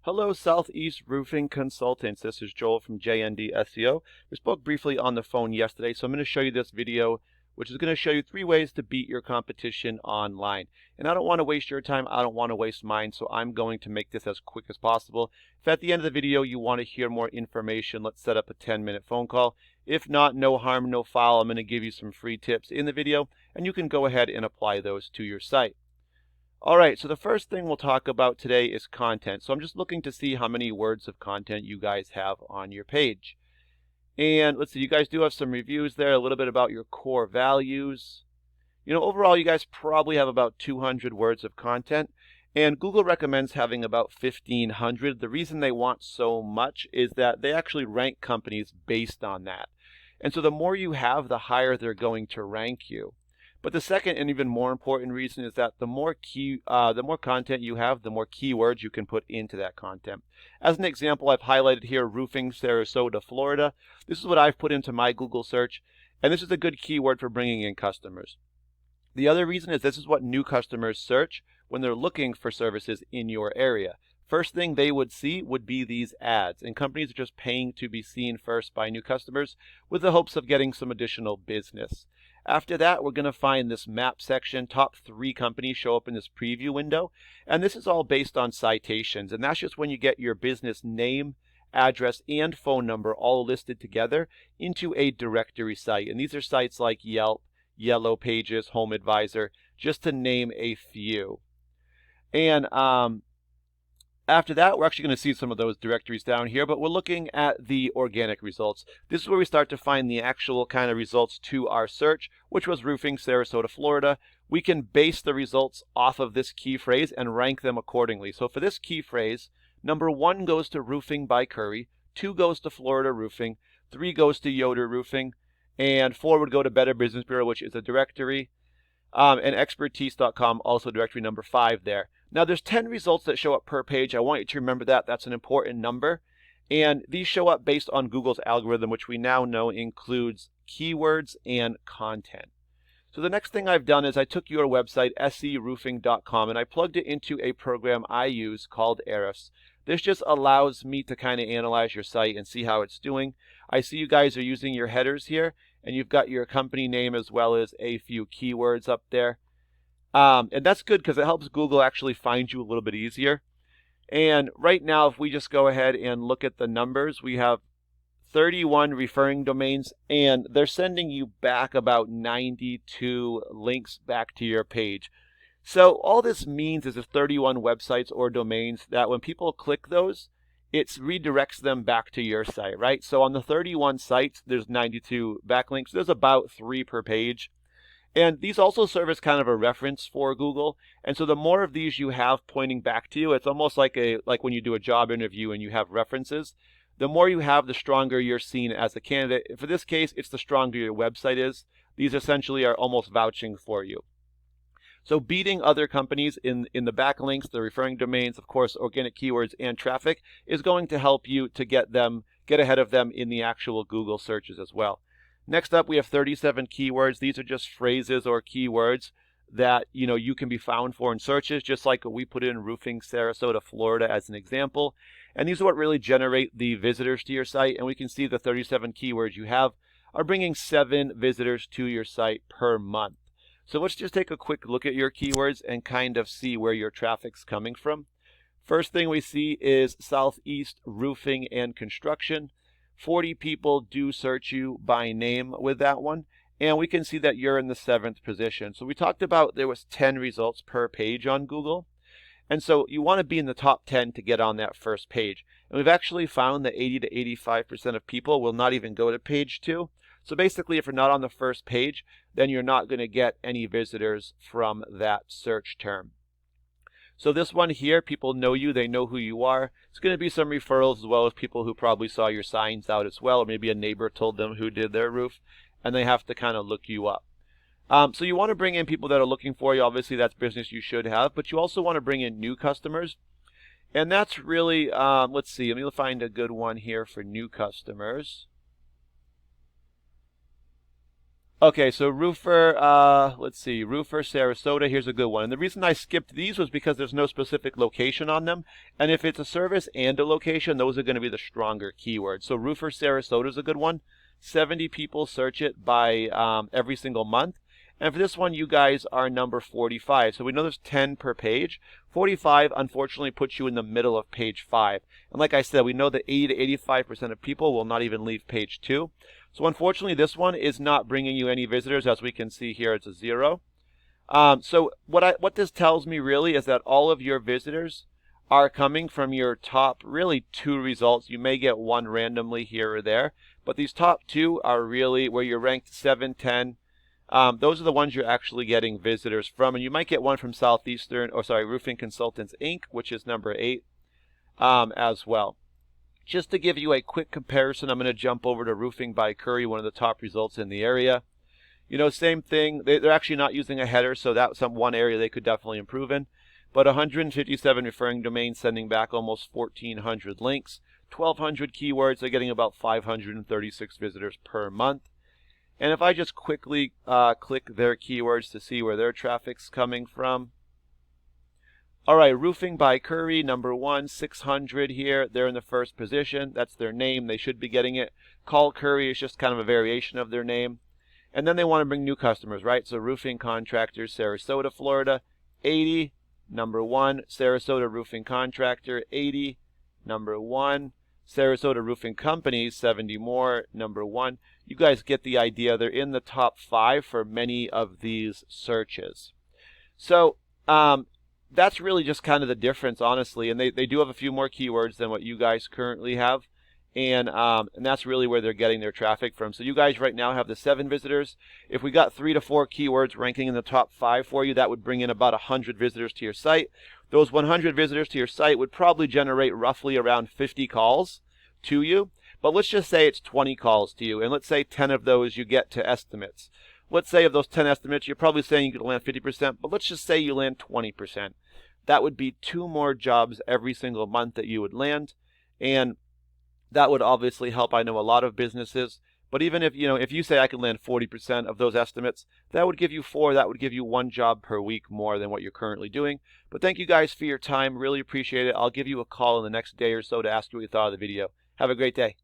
Hello, Southeast Roofing Consultants. This is Joel from JND SEO. We spoke briefly on the phone yesterday, so I'm going to show you this video, which is going to show you 3 ways to beat your competition online. And I don't want to waste your time. I don't want to waste mine, so I'm going to make this as quick as possible. If at the end of the video you want to hear more information, let's set up a 10-minute phone call. If not, no harm, no foul. I'm going to give you some free tips in the video, and you can go ahead and apply those to your site. Alright, so the first thing we'll talk about today is content. So I'm just looking to see how many words of content you guys have on your page. And let's see, you guys do have some reviews there, a little bit about your core values. Overall, you guys probably have about 200 words of content. And Google recommends having about 1,500. The reason they want so much is that they actually rank companies based on that. And so the more you have, the higher they're going to rank you. But the second and even more important reason is that the more content you have, the more keywords you can put into that content. As an example, I've highlighted here roofing Sarasota, Florida. This is what I've put into my Google search, and this is a good keyword for bringing in customers. The other reason is this is what new customers search when they're looking for services in your area. First thing they would see would be these ads, and companies are just paying to be seen first by new customers with the hopes of getting some additional business. After that, we're going to find this map section. Top 3 companies show up in this preview window, and this is all based on citations, and that's just when you get your business name, address, and phone number all listed together into a directory site. And these are sites like Yelp, Yellow Pages, Home Advisor, just to name a few. And after that, we're actually going to see some of those directories down here, but we're looking at the organic results. This is where we start to find the actual kind of results to our search, which was roofing Sarasota, Florida. We can base the results off of this key phrase and rank them accordingly. So for this key phrase, number 1 goes to roofing by Curry, 2 goes to Florida roofing, 3 goes to Yoder roofing, and 4 would go to Better Business Bureau, which is a directory. And expertise.com, also directory number 5 there. Now there's 10 results that show up per page. I want you to remember that. That's an important number. And these show up based on Google's algorithm, which we now know includes keywords and content. So the next thing I've done is I took your website, seroofing.com, and I plugged it into a program I use called Ahrefs. This just allows me to kind of analyze your site and see how it's doing. I see you guys are using your headers here, and you've got your company name as well as a few keywords up there. And that's good because it helps Google actually find you a little bit easier. And right now, if we just go ahead and look at the numbers, we have 31 referring domains, and they're sending you back about 92 links back to your page. So all this means is there's 31 websites or domains that when people click those, it redirects them back to your site, right? So on the 31 sites, there's 92 backlinks. There's about 3 per page. And these also serve as kind of a reference for Google. And so the more of these you have pointing back to you, it's almost like when you do a job interview and you have references. The more you have, the stronger you're seen as a candidate. For this case, it's the stronger your website is. These essentially are almost vouching for you. So beating other companies in the backlinks, the referring domains, of course, organic keywords and traffic is going to help you to get ahead of them in the actual Google searches as well. Next up, we have 37 keywords. These are just phrases or keywords that you can be found for in searches, just like we put in roofing Sarasota, Florida as an example. And these are what really generate the visitors to your site. And we can see the 37 keywords you have are bringing 7 visitors to your site per month. So let's just take a quick look at your keywords and kind of see where your traffic's coming from. First thing we see is Southeast Roofing and Construction. 40 people do search you by name with that one, and we can see that you're in the 7th position. So we talked about there was 10 results per page on Google, and so you want to be in the top 10 to get on that first page. And we've actually found that 80 to 85% of people will not even go to page 2. So basically, if you're not on the first page, then you're not going to get any visitors from that search term. So this one here, people know you, they know who you are. It's going to be some referrals as well as people who probably saw your signs out as well, or maybe a neighbor told them who did their roof, and they have to kind of look you up. So you want to bring in people that are looking for you. Obviously, that's business you should have, but you also want to bring in new customers. And that's really, let's see, let me find a good one here for new customers. Okay, so roofer, let's see, roofer Sarasota, here's a good one. And the reason I skipped these was because there's no specific location on them. And if it's a service and a location, those are going to be the stronger keywords. So roofer Sarasota is a good one. 70 people search it by every single month. And for this one, you guys are number 45. So we know there's 10 per page. 45, unfortunately, puts you in the middle of page 5. And like I said, we know that 80 to 85% of people will not even leave page 2. So unfortunately, this one is not bringing you any visitors. As we can see here, it's a 0. So what this tells me really is that all of your visitors are coming from your top really 2 results. You may get 1 randomly here or there, but these top 2 are really where you're ranked 7, 10. Those are the ones you're actually getting visitors from, and you might get one from Roofing Consultants Inc., which is number 8 as well. Just to give you a quick comparison, I'm going to jump over to Roofing by Curry, one of the top results in the area. You know, same thing. They're actually not using a header, so that's one area they could definitely improve in. But 157 referring domains, sending back almost 1,400 links. 1,200 keywords, they're getting about 536 visitors per month. And if I just quickly click their keywords to see where their traffic's coming from. All right, Roofing by Curry, number 1, 600 here. They're in the first position. That's their name. They should be getting it. Call Curry is just kind of a variation of their name. And then they want to bring new customers, right? So Roofing Contractors, Sarasota, Florida, 80, number 1. Sarasota Roofing Contractor, 80, number 1. Sarasota Roofing Companies, 70 more, number 1. You guys get the idea. They're in the top 5 for many of these searches. So, that's really just kind of the difference, honestly. And they do have a few more keywords than what you guys currently have. And that's really where they're getting their traffic from. So you guys right now have the 7 visitors. If we got 3 to 4 keywords ranking in the top 5 for you, that would bring in about 100 visitors to your site. Those 100 visitors to your site would probably generate roughly around 50 calls to you. But let's just say it's 20 calls to you. And let's say 10 of those you get to estimates. Let's say of those 10 estimates, you're probably saying you could land 50%, but let's just say you land 20%. That would be 2 more jobs every single month that you would land. And that would obviously help, I know, a lot of businesses. But even if you say I can land 40% of those estimates, that would give you 4. That would give you 1 job per week more than what you're currently doing. But thank you guys for your time. Really appreciate it. I'll give you a call in the next day or so to ask you what you thought of the video. Have a great day.